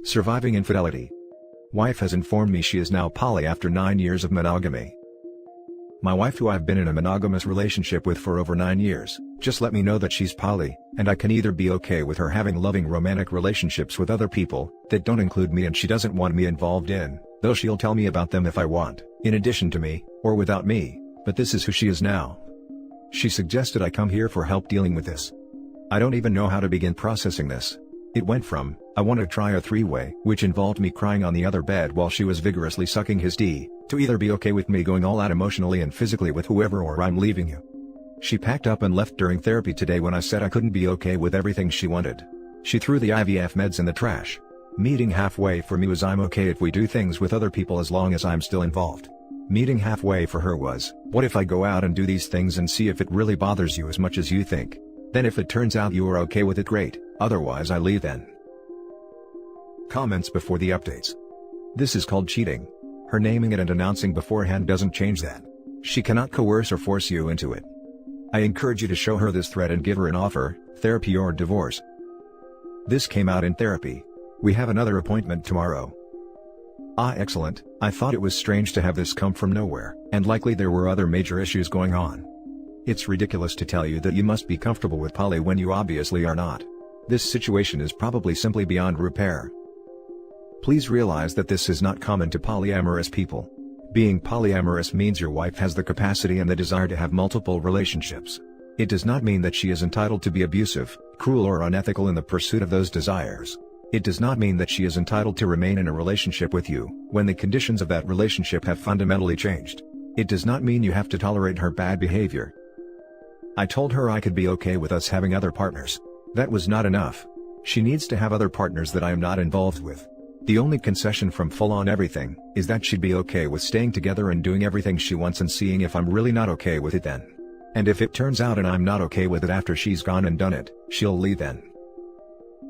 Surviving infidelity. Wife has informed me she is now poly after 9 years of monogamy. My wife, who I've been in a monogamous relationship with for over 9 years, just let me know that she's poly, and I can either be okay with her having loving romantic relationships with other people that don't include me and she doesn't want me involved in, though she'll tell me about them if I want, in addition to me, or without me, but this is who she is now. She suggested I come here for help dealing with this. I don't even know how to begin processing this. It went from, I want to try a three-way, which involved me crying on the other bed while she was vigorously sucking his D, to either be okay with me going all out emotionally and physically with whoever or I'm leaving you. She packed up and left during therapy today when I said I couldn't be okay with everything she wanted. She threw the IVF meds in the trash. Meeting halfway for me was I'm okay if we do things with other people as long as I'm still involved. Meeting halfway for her was, what if I go out and do these things and see if it really bothers you as much as you think? Then if it turns out you are okay with it, great, otherwise I leave then. Comments before the updates. This is called cheating. Her naming it and announcing beforehand doesn't change that. She cannot coerce or force you into it. I encourage you to show her this thread and give her an offer, therapy or divorce. This came out in therapy. We have another appointment tomorrow. Ah, excellent. I thought it was strange to have this come from nowhere, and likely there were other major issues going on. It's ridiculous to tell you that you must be comfortable with poly when you obviously are not. This situation is probably simply beyond repair. Please realize that this is not common to polyamorous people. Being polyamorous means your wife has the capacity and the desire to have multiple relationships. It does not mean that she is entitled to be abusive, cruel or unethical in the pursuit of those desires. It does not mean that she is entitled to remain in a relationship with you, when the conditions of that relationship have fundamentally changed. It does not mean you have to tolerate her bad behavior. I told her I could be okay with us having other partners. That was not enough. She needs to have other partners that I am not involved with. The only concession from full-on everything, is that she'd be okay with staying together and doing everything she wants and seeing if I'm really not okay with it then. And if it turns out and I'm not okay with it after she's gone and done it, she'll leave then.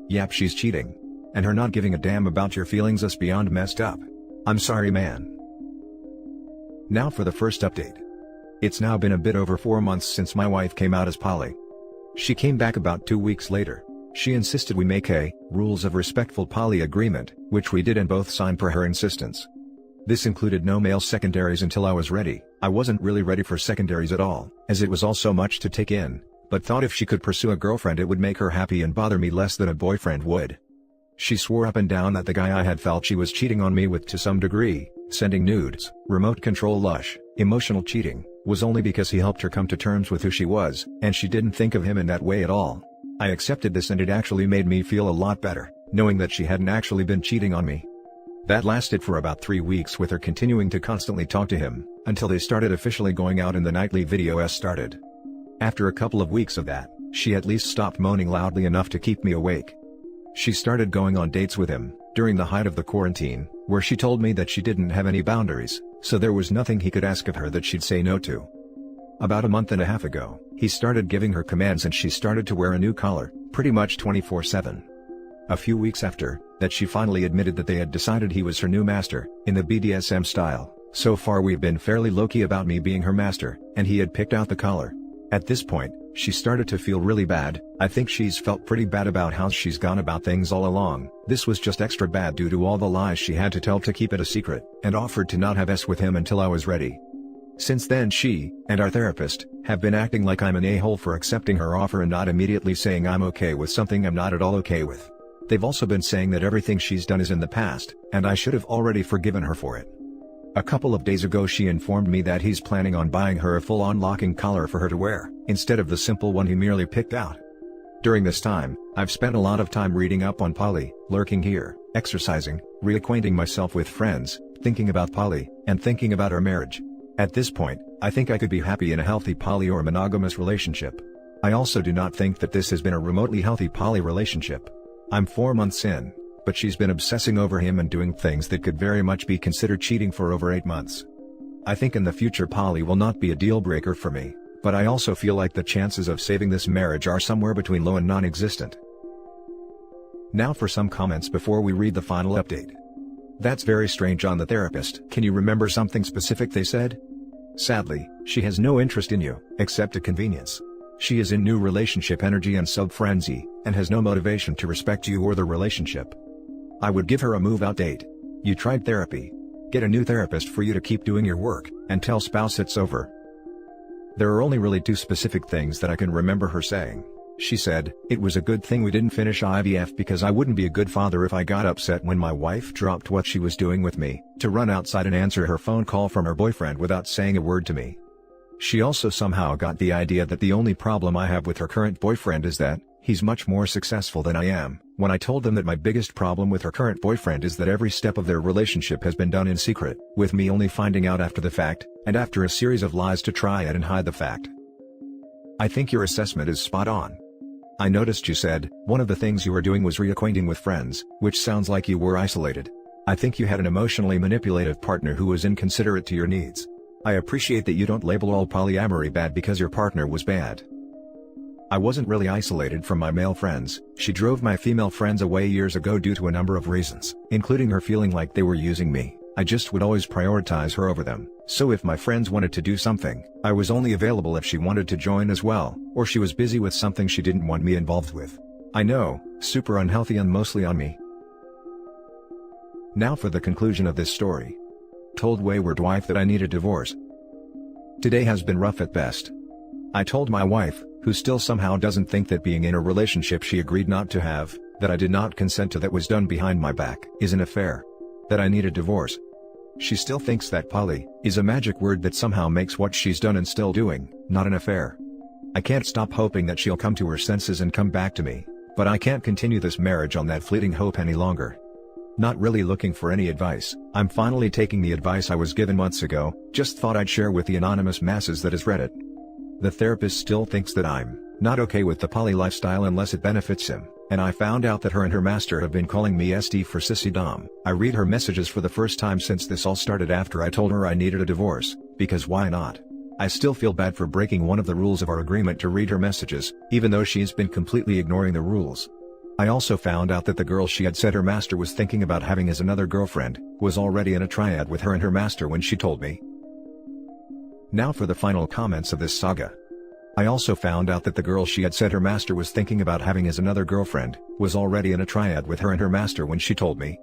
Yep, she's cheating. And her not giving a damn about your feelings is beyond messed up. I'm sorry, man. Now for the first update. It's now been a bit over 4 months since my wife came out as poly. She came back about 2 weeks later. She insisted we make a rules of respectful poly agreement, which we did and both signed per her insistence. This included no male secondaries until I was ready. I wasn't really ready for secondaries at all, as it was all so much to take in, but thought if she could pursue a girlfriend it would make her happy and bother me less than a boyfriend would. She swore up and down that the guy I had felt she was cheating on me with to some degree, sending nudes, remote control lush, emotional cheating, was only because he helped her come to terms with who she was, and she didn't think of him in that way at all. I accepted this and it actually made me feel a lot better, knowing that she hadn't actually been cheating on me. That lasted for about 3 weeks with her continuing to constantly talk to him, until they started officially going out and the nightly videos started. After a couple of weeks of that, she at least stopped moaning loudly enough to keep me awake. She started going on dates with him, during the height of the quarantine, where she told me that she didn't have any boundaries, so there was nothing he could ask of her that she'd say no to. About a month and a half ago, he started giving her commands and she started to wear a new collar, pretty much 24/7. A few weeks after that, she finally admitted that they had decided he was her new master, in the BDSM style. So far we've been fairly low-key about me being her master, and he had picked out the collar. At this point, she started to feel really bad. I think she's felt pretty bad about how she's gone about things all along. This was just extra bad due to all the lies she had to tell to keep it a secret, and offered to not have sex with him until I was ready. Since then she, and our therapist, have been acting like I'm an a-hole for accepting her offer and not immediately saying I'm okay with something I'm not at all okay with. They've also been saying that everything she's done is in the past, and I should have already forgiven her for it. A couple of days ago she informed me that he's planning on buying her a full-on locking collar for her to wear, instead of the simple one he merely picked out. During this time, I've spent a lot of time reading up on poly, lurking here, exercising, reacquainting myself with friends, thinking about poly, and thinking about our marriage. At this point, I think I could be happy in a healthy poly or monogamous relationship. I also do not think that this has been a remotely healthy poly relationship. I'm 4 months in, but she's been obsessing over him and doing things that could very much be considered cheating for over 8 months. I think in the future poly will not be a deal breaker for me, but I also feel like the chances of saving this marriage are somewhere between low and non-existent. Now for some comments before we read the final update. That's very strange on the therapist. Can you remember something specific they said? Sadly, she has no interest in you, except a convenience. She is in new relationship energy and sub-frenzy, and has no motivation to respect you or the relationship. I would give her a move-out date. You tried therapy. Get a new therapist for you to keep doing your work, and tell spouse it's over. There are only really 2 specific things that I can remember her saying. She said, "It was a good thing we didn't finish IVF because I wouldn't be a good father if I got upset when my wife dropped what she was doing with me, to run outside and answer her phone call from her boyfriend without saying a word to me." She also somehow got the idea that the only problem I have with her current boyfriend is that he's much more successful than I am, when I told them that my biggest problem with her current boyfriend is that every step of their relationship has been done in secret, with me only finding out after the fact, and after a series of lies to try and hide the fact. I think your assessment is spot on. I noticed you said, one of the things you were doing was reacquainting with friends, which sounds like you were isolated. I think you had an emotionally manipulative partner who was inconsiderate to your needs. I appreciate that you don't label all polyamory bad because your partner was bad. I wasn't really isolated from my male friends. She drove my female friends away years ago due to a number of reasons, including her feeling like they were using me. I just would always prioritize her over them, so if my friends wanted to do something, I was only available if she wanted to join as well, or she was busy with something she didn't want me involved with. I know, super unhealthy and mostly on me. Now for the conclusion of this story. Told wayward wife that I need a divorce. Today has been rough at best. I told my wife, who still somehow doesn't think that being in a relationship she agreed not to have, that I did not consent to that was done behind my back, is an affair. That I need a divorce. She still thinks that poly is a magic word that somehow makes what she's done and still doing, not an affair. I can't stop hoping that she'll come to her senses and come back to me, but I can't continue this marriage on that fleeting hope any longer. Not really looking for any advice, I'm finally taking the advice I was given months ago, just thought I'd share with the anonymous masses that has read it. The therapist still thinks that I'm not okay with the poly lifestyle unless it benefits him, and I found out that her and her master have been calling me SD for Sissy Dom. I read her messages for the first time since this all started after I told her I needed a divorce, because why not? I still feel bad for breaking one of the rules of our agreement to read her messages, even though she's been completely ignoring the rules. I also found out that the girl she had said her master was thinking about having as another girlfriend, was already in a triad with her and her master when she told me. Now for the final comments of this saga. I also found out that the girl she had said her master was thinking about having as another girlfriend, was already in a triad with her and her master when she told me.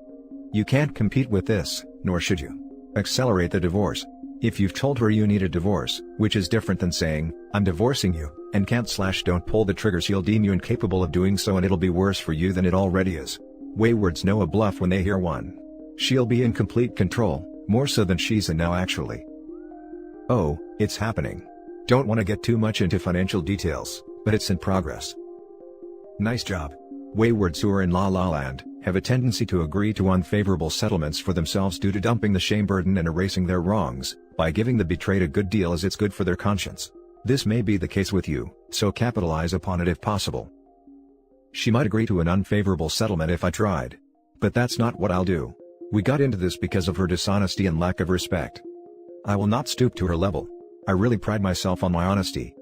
You can't compete with this, nor should you. Accelerate the divorce. If you've told her you need a divorce, which is different than saying, I'm divorcing you, and don't pull the trigger, she'll deem you incapable of doing so and it'll be worse for you than it already is. Waywards know a bluff when they hear one. She'll be in complete control, more so than she's in now actually. Oh, it's happening. Don't want to get too much into financial details, but it's in progress. Nice job. Waywards who are in La La Land have a tendency to agree to unfavorable settlements for themselves due to dumping the shame burden and erasing their wrongs, by giving the betrayed a good deal as it's good for their conscience. This may be the case with you, so capitalize upon it if possible. She might agree to an unfavorable settlement if I tried. But that's not what I'll do. We got into this because of her dishonesty and lack of respect. I will not stoop to her level. I really pride myself on my honesty.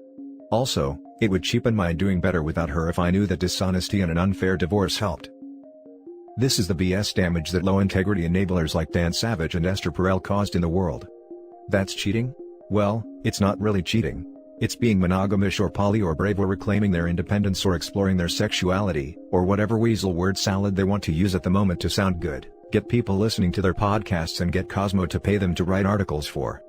Also, it would cheapen my doing better without her if I knew that dishonesty and an unfair divorce helped. This is the BS damage that low-integrity enablers like Dan Savage and Esther Perel caused in the world. That's cheating? Well, it's not really cheating. It's being monogamish or poly or brave or reclaiming their independence or exploring their sexuality, or whatever weasel word salad they want to use at the moment to sound good, get people listening to their podcasts and get Cosmo to pay them to write articles for.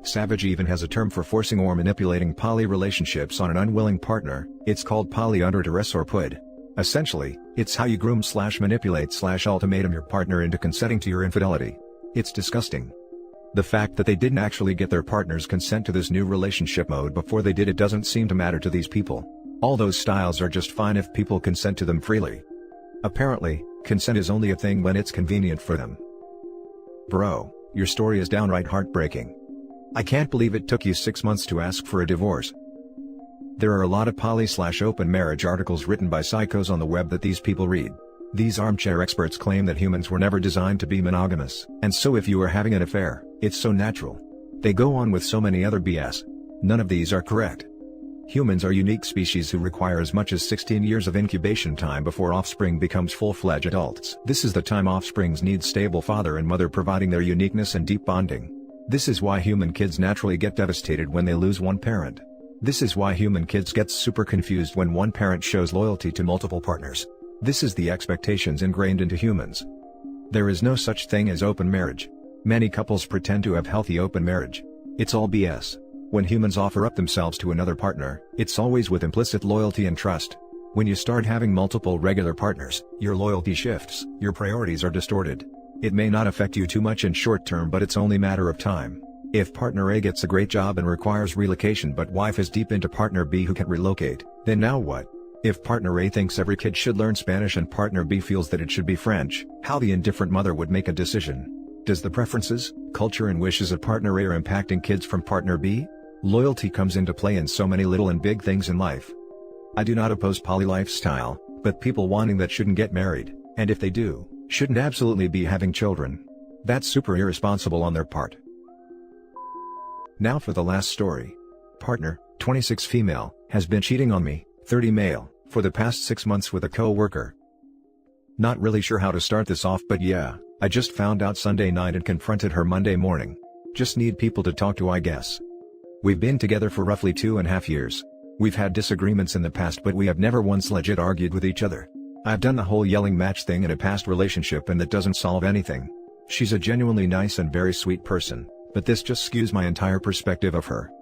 Savage even has a term for forcing or manipulating poly relationships on an unwilling partner. It's called poly under duress or PUD. Essentially, it's how you groom/manipulate/ultimatum your partner into consenting to your infidelity. It's disgusting. The fact that they didn't actually get their partner's consent to this new relationship mode before they did it doesn't seem to matter to these people. All those styles are just fine if people consent to them freely. Apparently, consent is only a thing when it's convenient for them. Bro, your story is downright heartbreaking. I can't believe it took you 6 months to ask for a divorce. There are a lot of poly/open marriage articles written by psychos on the web that these people read. These armchair experts claim that humans were never designed to be monogamous, and so if you are having an affair, it's so natural. They go on with so many other BS. None of these are correct. Humans are unique species who require as much as 16 years of incubation time before offspring becomes full-fledged adults. This is the time offsprings need stable father and mother providing their uniqueness and deep bonding. This is why human kids naturally get devastated when they lose one parent. This is why human kids get super confused when one parent shows loyalty to multiple partners. This is the expectations ingrained into humans. There is no such thing as open marriage. Many couples pretend to have healthy open marriage. It's all BS. When humans offer up themselves to another partner, it's always with implicit loyalty and trust. When you start having multiple regular partners, your loyalty shifts, your priorities are distorted. It may not affect you too much in short term, but it's only a matter of time. If partner A gets a great job and requires relocation but wife is deep into partner B who can't relocate, then now what? If partner A thinks every kid should learn Spanish and partner B feels that it should be French, how the indifferent mother would make a decision? Does the preferences, culture and wishes of partner A are impacting kids from partner B? Loyalty comes into play in so many little and big things in life. I do not oppose poly lifestyle, but people wanting that shouldn't get married, and if they do, shouldn't absolutely be having children. That's super irresponsible on their part. Now for the last story. Partner, 26 female, has been cheating on me, 30 male, for the past 6 months with a co-worker. Not really sure how to start this off, but yeah, I just found out Sunday night and confronted her Monday morning. Just need people to talk to, I guess. We've been together for roughly 2.5 years. We've had disagreements in the past, but we have never once legit argued with each other. I've done the whole yelling match thing in a past relationship and that doesn't solve anything. She's a genuinely nice and very sweet person, but this just skews my entire perspective of her.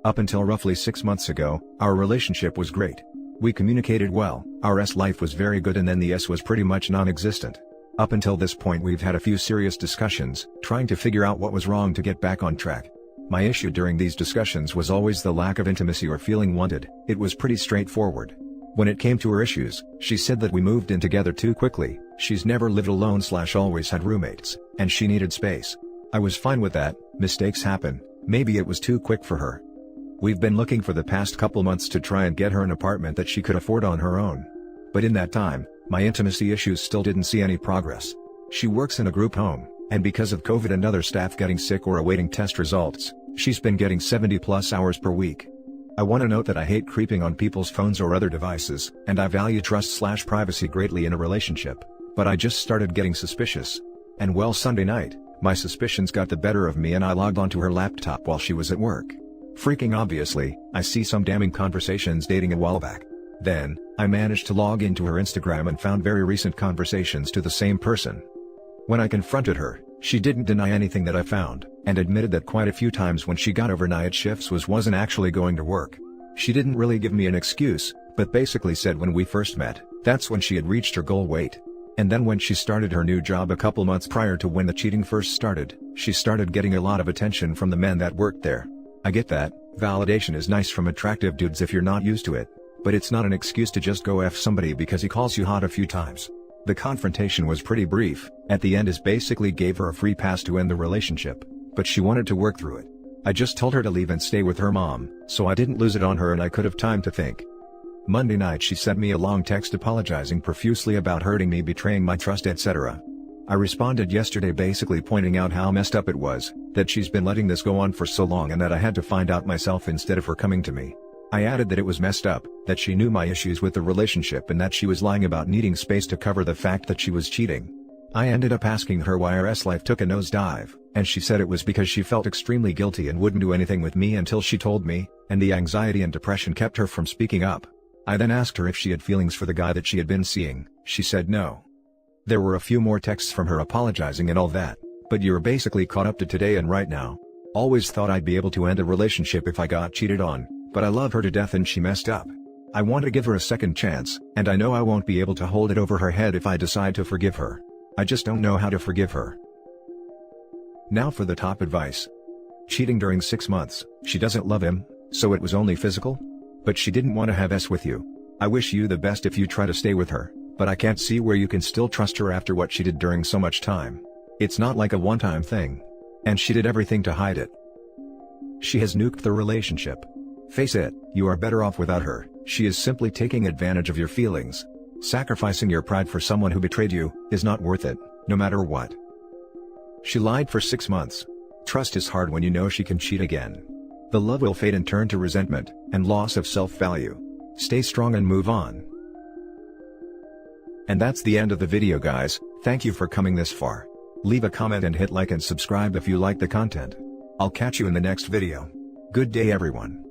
Up until roughly 6 months ago, our relationship was great. We communicated well, our life was very good, and then the S was pretty much non-existent. Up until this point we've had a few serious discussions, trying to figure out what was wrong to get back on track. My issue during these discussions was always the lack of intimacy or feeling wanted. It was pretty straightforward. When it came to her issues, she said that we moved in together too quickly, she's never lived alone / always had roommates, and she needed space. I was fine with that. Mistakes happen, maybe it was too quick for her. We've been looking for the past couple months to try and get her an apartment that she could afford on her own. But in that time, my intimacy issues still didn't see any progress. She works in a group home, and because of COVID and other staff getting sick or awaiting test results, she's been getting 70+ hours per week. I want to note that I hate creeping on people's phones or other devices, and I value trust / privacy greatly in a relationship, but I just started getting suspicious. And well, Sunday night, my suspicions got the better of me and I logged onto her laptop while she was at work. Freaking obviously, I see some damning conversations dating a while back. Then, I managed to log into her Instagram and found very recent conversations to the same person. When I confronted her, she didn't deny anything that I found, and admitted that quite a few times when she got overnight shifts wasn't actually going to work. She didn't really give me an excuse, but basically said when we first met, that's when she had reached her goal weight. And then when she started her new job a couple months prior to when the cheating first started, she started getting a lot of attention from the men that worked there. I get that, validation is nice from attractive dudes if you're not used to it, but it's not an excuse to just go F somebody because he calls you hot a few times. The confrontation was pretty brief. At the end, basically gave her a free pass to end the relationship, but she wanted to work through it. I just told her to leave and stay with her mom, so I didn't lose it on her and I could have time to think. Monday night she sent me a long text apologizing profusely about hurting me, betraying my trust, etc. I responded yesterday basically pointing out how messed up it was, that she's been letting this go on for so long and that I had to find out myself instead of her coming to me. I added that it was messed up, that she knew my issues with the relationship and that she was lying about needing space to cover the fact that she was cheating. I ended up asking her why her life took a nosedive, and she said it was because she felt extremely guilty and wouldn't do anything with me until she told me, and the anxiety and depression kept her from speaking up. I then asked her if she had feelings for the guy that she had been seeing. She said no. There were a few more texts from her apologizing and all that, but you're basically caught up to today and right now. Always thought I'd be able to end a relationship if I got cheated on, but I love her to death and she messed up. I want to give her a second chance, and I know I won't be able to hold it over her head if I decide to forgive her. I just don't know how to forgive her. Now for the top advice. Cheating during 6 months, she doesn't love him, so it was only physical? But she didn't want to have sex with you. I wish you the best if you try to stay with her, but I can't see where you can still trust her after what she did during so much time. It's not like a one-time thing. And she did everything to hide it. She has nuked the relationship. Face it, you are better off without her. She is simply taking advantage of your feelings. Sacrificing your pride for someone who betrayed you is not worth it, no matter what. She lied for 6 months. Trust is hard when you know she can cheat again. The love will fade and turn to resentment and loss of self-value. Stay strong and move on. And that's the end of the video, guys. Thank you for coming this far. Leave a comment and hit like and subscribe if you like the content. I'll catch you in the next video. Good day, everyone.